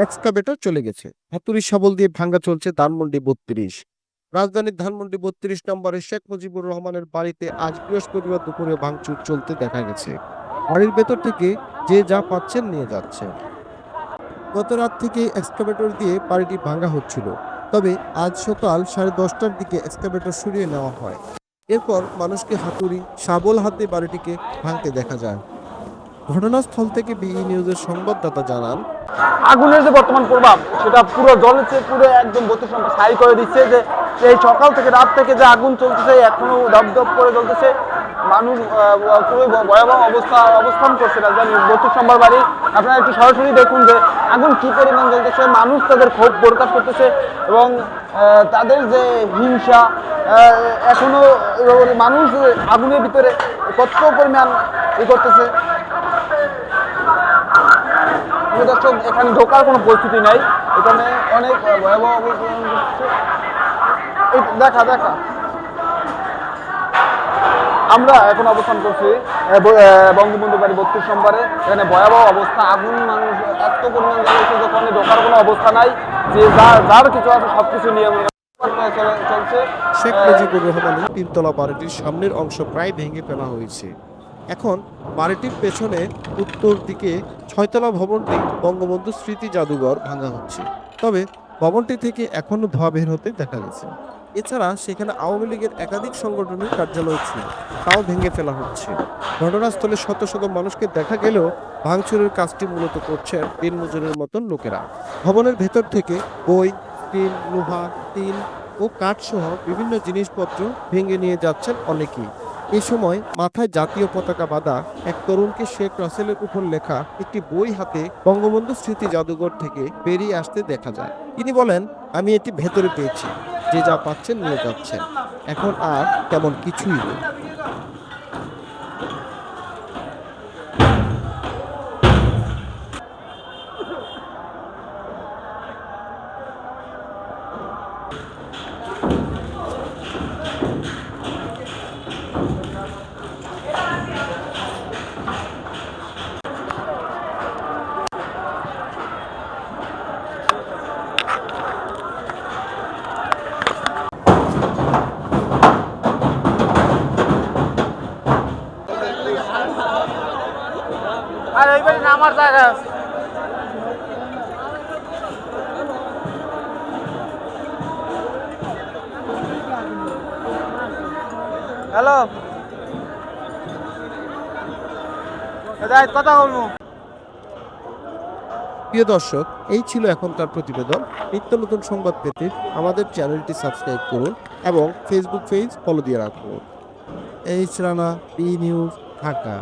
Excavator চলে গেছে। হাতুড়ি শাবল দিয়ে ভাঙা চলছে ধানমন্ডি ৩২। রাজধানীর ধানমন্ডি ৩২ নম্বরে শেখ মুজিবুর রহমানের বাড়িতে আজ বৃহস্পতিবার দুপুরে ভাঙচুর চলতে দেখা গেছে। বাড়ির ভেতর থেকে যে যা পাচ্ছেন নিয়ে যাচ্ছেন। গত রাত থেকে এক্সকাভেটর দিয়ে বাড়িটি ভাঙা হচ্ছিল। তবে আজ সকাল 10:30টার দিকে এক্সকাভেটর সরিয়ে নেওয়া হয়। এরপর মানুষকে হাতুড়ি শাবল হাতে বাড়িটিকে ভাঙতে দেখা যায়। ঘটনাস্থল থেকে বিই নিউজের সংবাদদাতা জানান, আগুনের যে বর্তমান প্রভাব সেটা পুরো জ্বলছে, পুরো একদম গতি সম্পদ ছাই করে দিচ্ছে। যে এই সকাল থেকে রাত থেকে যে আগুন চলতেছে, এখনো দপদপ করে জ্বলতেছে। মানুষ খুবই ভয়াবহ অবস্থান করছে রাজধানীর ৩২ নম্বর বাড়ি। আপনারা একটু সরাসরি দেখুন যে আগুন কি পরিমাণ জ্বলতেছে। মানুষ তাদের ক্ষোভ প্রকাশ করতেছে এবং তাদের যে হিংসা এখনো মানুষ আগুনের ভিতরে কত পরিমাণ করতেছে। দর্শক, এখানে ঢোকার কোনো পরিস্থিতি নাই, এখানে অনেক ভয়াবহ দেখা আমরা এখন অবস্থান করছি বঙ্গবন্ধু বাড়ি ৩২ নম্বরে। এখানে ভয়াবহ অবস্থা, আগুন, মানুষ এত পরিমাণ জ্বালিয়েছে যেখানে ঢোকার কোনো অবস্থা নাই। যে যার কিছু আছে সবকিছু নিয়ম চলছে। শেখ মুজিবুর রহমানের তিনতলা বাড়িটির সামনের অংশ প্রায় ভেঙে ফেলা হয়েছে। এখন বাড়িটির পেছনে উত্তর দিকে ৬তলা ভবনটি বঙ্গবন্ধু স্মৃতি জাদুঘর ভাঙা হচ্ছে। তবে ভবনটি থেকে এখনো ধোঁয়া বের হতে দেখা গেছে। এছাড়া সেখানে আওয়ামী লীগের একাধিক সংগঠনের কার্যালয় ছিল, তাও ভেঙে ফেলা হচ্ছে। ঘটনাস্থলে শত শত মানুষকে দেখা গেলেও ভাঙচুরের কাজটি মূলত করছে দিনমজুরের মতন লোকেরা। ভবনের ভেতর থেকে বই, স্টিল, লোহা, টিন ও কাঠসহ বিভিন্ন জিনিসপত্র ভেঙে নিয়ে যাচ্ছেন অনেকেই। এ সময় মাথায় জাতীয় পতাকা বাঁধা এক তরুণকে শেখ রাসেলের উপর লেখা একটি বই হাতে বঙ্গবন্ধু স্মৃতি জাদুঘর থেকে বেরিয়ে আসতে দেখা যায়। তিনি বলেন, আমি এটি ভেতরে পেয়েছি, যে যা পাচ্ছেন নিয়ে যাচ্ছেন, এখন আর তেমন কিছুই নেই। আর এইবারে নামার জায়গা আছে। হ্যালো, কথা বলবো। প্রিয় দর্শক, এই ছিল এখনকার প্রতিবেদন। নিত্য নতুন সংবাদ পেতে আমাদের চ্যানেলটি সাবস্ক্রাইব করুন এবং ফেসবুক পেজ ফলো দিয়ে রাখুন। এই রানা, বি নিউজ, ঢাকা।